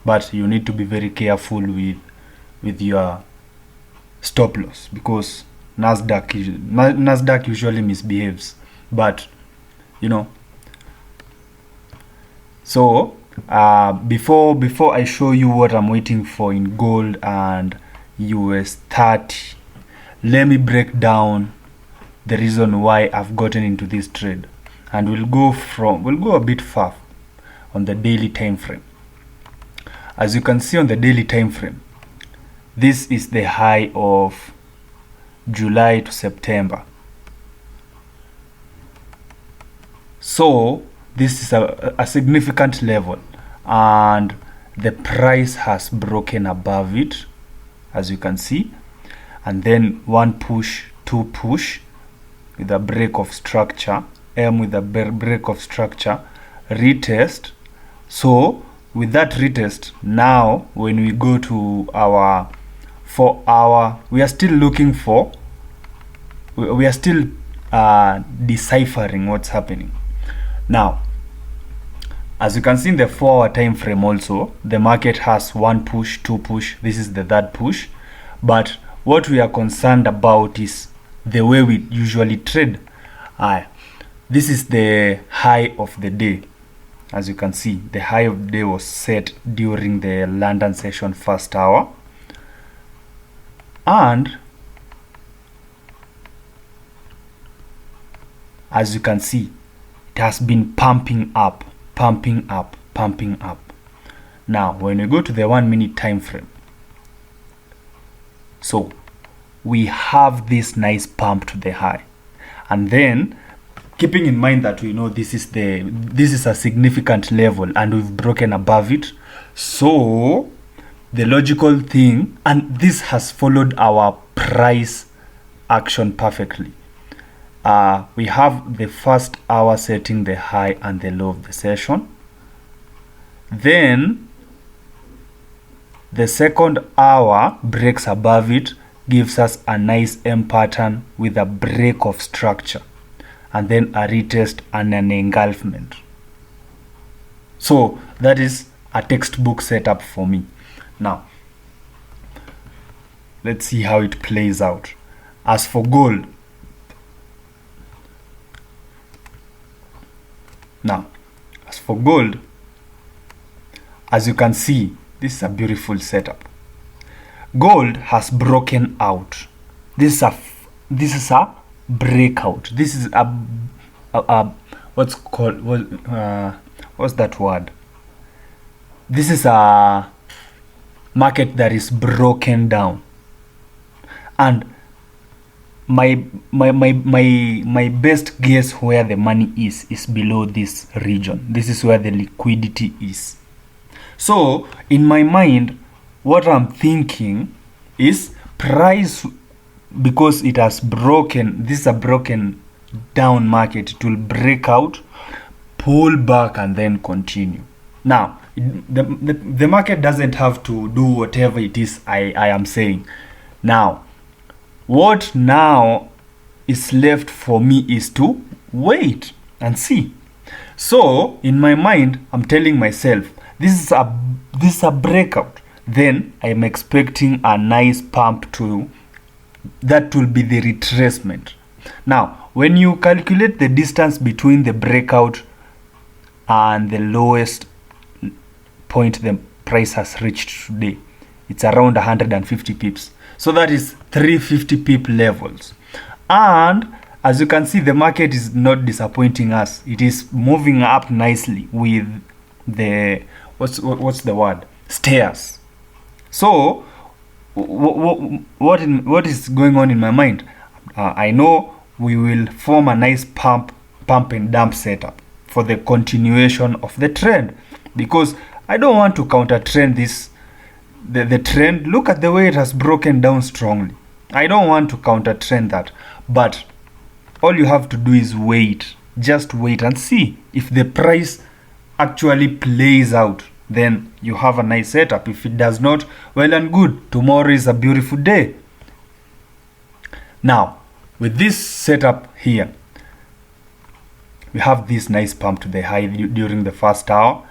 but you need to be very careful with your stop loss, because NASDAQ usually misbehaves. But you know, so before I show you what I'm waiting for in gold and US30, let me break down the reason why I've gotten into this trade, and we'll go a bit far on the daily time frame. As you can see on the daily time frame, this is the high of July to September. So this is a significant level, and the price has broken above it, as you can see, and then one push, two push with a break of structure, M with a break of structure, retest. So with that retest, now when we go to our 4 hour, we are still looking for, we are still deciphering what's happening. Now, as you can see in the 4 hour time frame also, the market has one push, two push. This is the third push. But what we are concerned about is the way we usually trade. This is the high of the day. As you can see, the high of the day was set during the London session first hour, and as you can see, it has been pumping up. Now when we go to the 1 minute time frame, so we have this nice pump to the high, and then keeping in mind that we know this is a significant level and we've broken above it. So the logical thing, and this has followed our price action perfectly. We have the first hour setting the high and the low of the session. Then the second hour breaks above it, gives us a nice M pattern with a break of structure, and then a retest and an engulfment. So that is a textbook setup for me. Now let's see how it plays out. As for gold, as you can see, this is a beautiful setup. Gold has broken out. This is a breakout. This is a what's that word? This is a market that is broken down, and my best guess where the money is below this region. This is where the liquidity is. So in my mind, what I'm thinking is price, because it has broken, this is a broken down market, it will break out, pull back, and then continue. Now the market doesn't have to do whatever it is I am saying. Now what now is left for me is to wait and see. So in my mind, I'm telling myself, this is a breakout. Then I'm expecting a nice pump that will be the retracement. Now when you calculate the distance between the breakout and the lowest point the price has reached today, it's around 150 pips. So that is 350 pip levels. And as you can see, the market is not disappointing us. It is moving up nicely with the what's the word, stairs. So what is going on in my mind? I know we will form a nice pump and dump setup for the continuation of the trend, because I don't want to counter trend the trend. Look at the way it has broken down strongly. I don't want to counter trend that, but all you have to do is wait. Just wait and see if the price actually plays out. Then you have a nice setup. If it does not, well and good. Tomorrow is a beautiful day. Now with this setup here, we have this nice pump to the high during the first hour.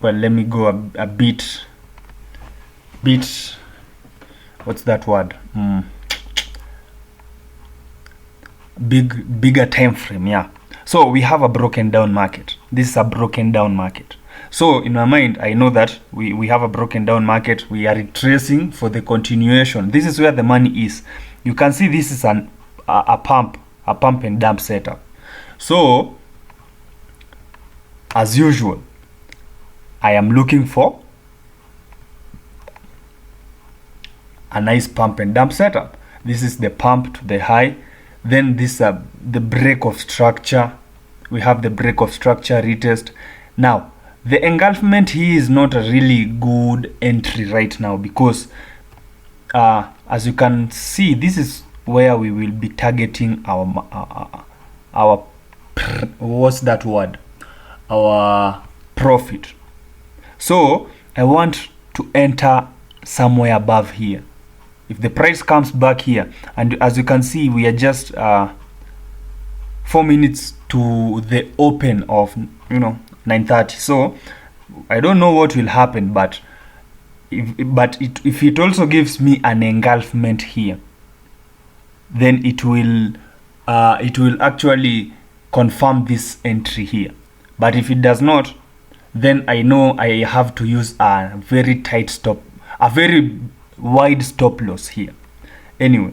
well, let me go a bit, what's that word, bigger time frame. Yeah, so we have a broken down market. This is a broken down market. So in my mind, I know that we have a broken down market. We are retracing for the continuation. This is where the money is. You can see this is a pump and dump setup. So as usual, I am looking for a nice pump and dump setup. This is the pump to the high. Then this the break of structure. We have the break of structure retest. Now the engulfment here is not a really good entry right now, because as you can see, this is where we will be targeting our what's that word, our profit. So I want to enter somewhere above here. If the price comes back here, and as you can see, we are just 4 minutes to the open of 9:30. So I don't know what will happen, but if it also gives me an engulfment here, then it will actually confirm this entry here. But if it does not, then I know I have to use a very tight stop, a very wide stop loss here. Anyway,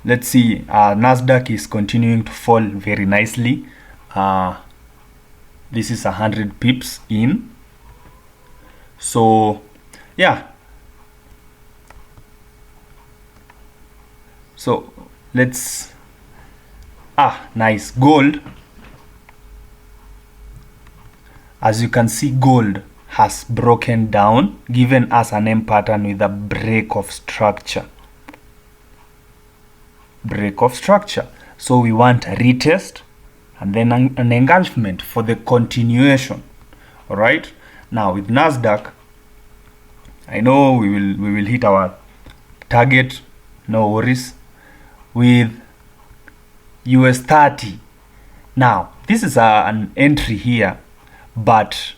let's see. NASDAQ is continuing to fall very nicely. This is 100 pips in. So yeah, so let's nice. Gold, as you can see, gold has broken down, given us an M pattern with a break of structure. So we want a retest and then an engulfment for the continuation. All right, now with NASDAQ, I know we will hit our target, no worries. With US30, now this is an entry here, but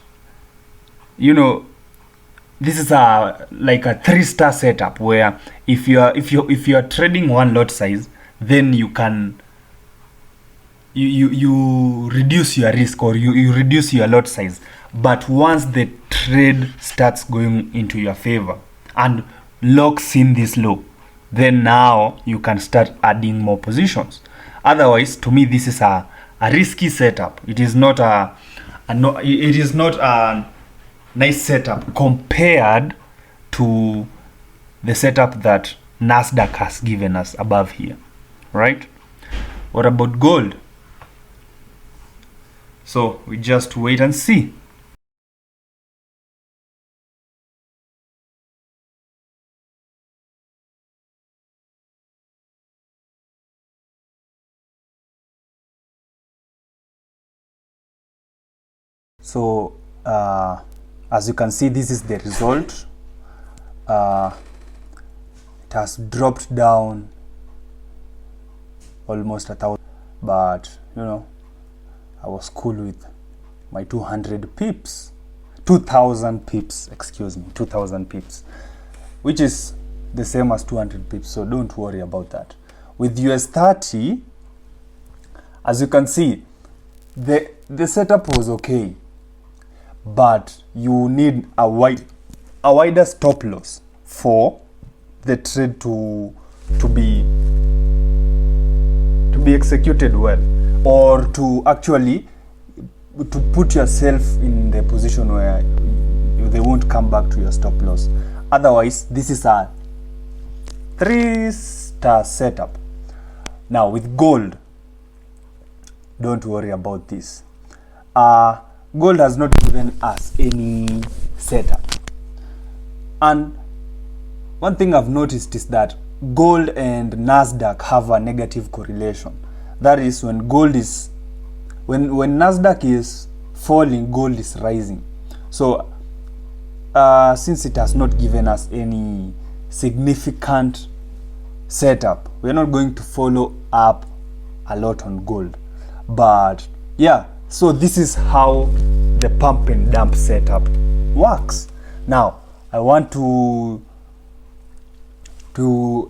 this is like a 3-star setup, where if you are trading one lot size, then you can you reduce your risk, or you reduce your lot size. But once the trade starts going into your favor and locks in this low, then now you can start adding more positions. Otherwise, to me, this is a risky setup. It is not a nice setup compared to the setup that NASDAQ has given us above here, right? What about gold? So we just wait and see. So as you can see, this is the result. It has dropped down almost 1,000, but I was cool with my 200 pips, 2,000 pips, excuse me, 2,000 pips, which is the same as 200 pips, so don't worry about that. With US30, as you can see, the setup was okay, but you need a wider stop loss for the trade to be executed well, or to actually to put yourself in the position where they won't come back to your stop loss. Otherwise, this is a 3-star setup. Now with gold, don't worry about this. Gold has not given us any setup, and one thing I've noticed is that gold and NASDAQ have a negative correlation. That is, when gold is when NASDAQ is falling, gold is rising. So since it has not given us any significant setup, we're not going to follow up a lot on gold. But yeah, so this is how the pump and dump setup works. Now I want to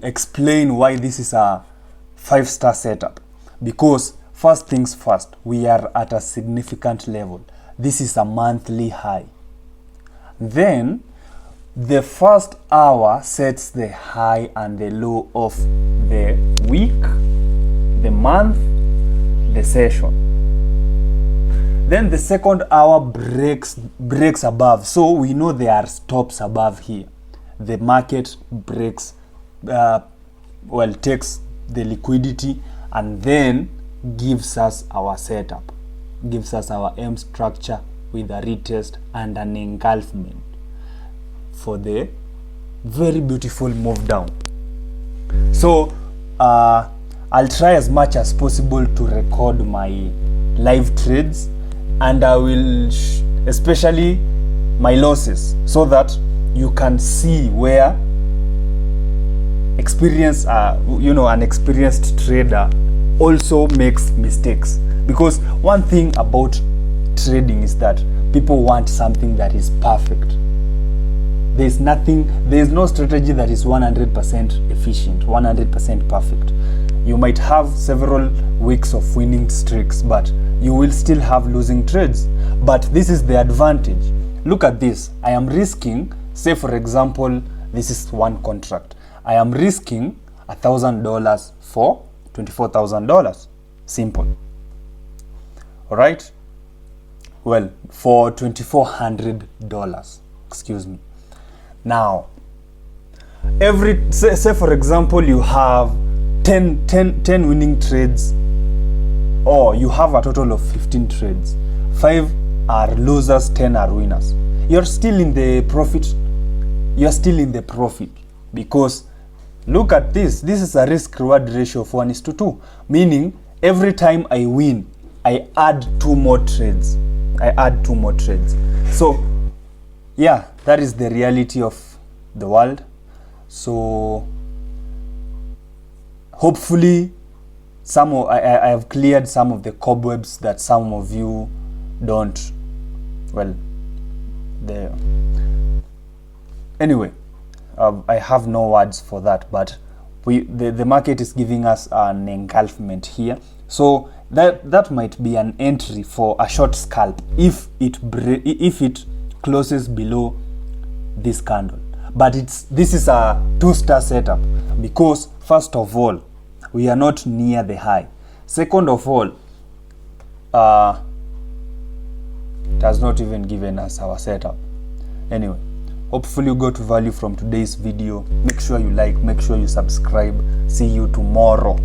explain why this is a 5-star setup, because first things first, we are at a significant level. This is a monthly high. Then the first hour sets the high and the low of the week, the month, the session. Then the second hour breaks above, so we know there are stops above here. The market breaks, takes the liquidity and then gives us our setup, gives us our M structure with a retest and an engulfment for the very beautiful move down. So I'll try as much as possible to record my live trades, and I will especially my losses, so that you can see where an experienced trader also makes mistakes. Because one thing about trading is that people want something that is perfect. There's no strategy that is 100% efficient, 100% perfect. You might have several weeks of winning streaks, but you will still have losing trades. But this is the advantage. Look at this. I am risking, say for example, this is one contract. I am risking $1,000 for $24,000. Simple. All right. Well, for $2,400. Excuse me. Now, say for example, you have 10 winning trades, or you have a total of 15 trades. 5 are losers, 10 are winners. You're still in the profit. You're still in the profit, because look at this. This is a risk-reward ratio of 1:2, meaning every time I win, I add 2 more trades. So yeah, that is the reality of the world. So hopefully I have cleared some of the cobwebs that some of you don't. Well, there. Anyway, I have no words for that, but the market is giving us an engulfment here. So that might be an entry for a short scalp if it closes below this candle. But this is a 2-star setup, because first of all, we are not near the high. Second of all, it has not even given us our setup. Anyway, hopefully you got value from today's video. Make sure you like, make sure you subscribe. See you tomorrow.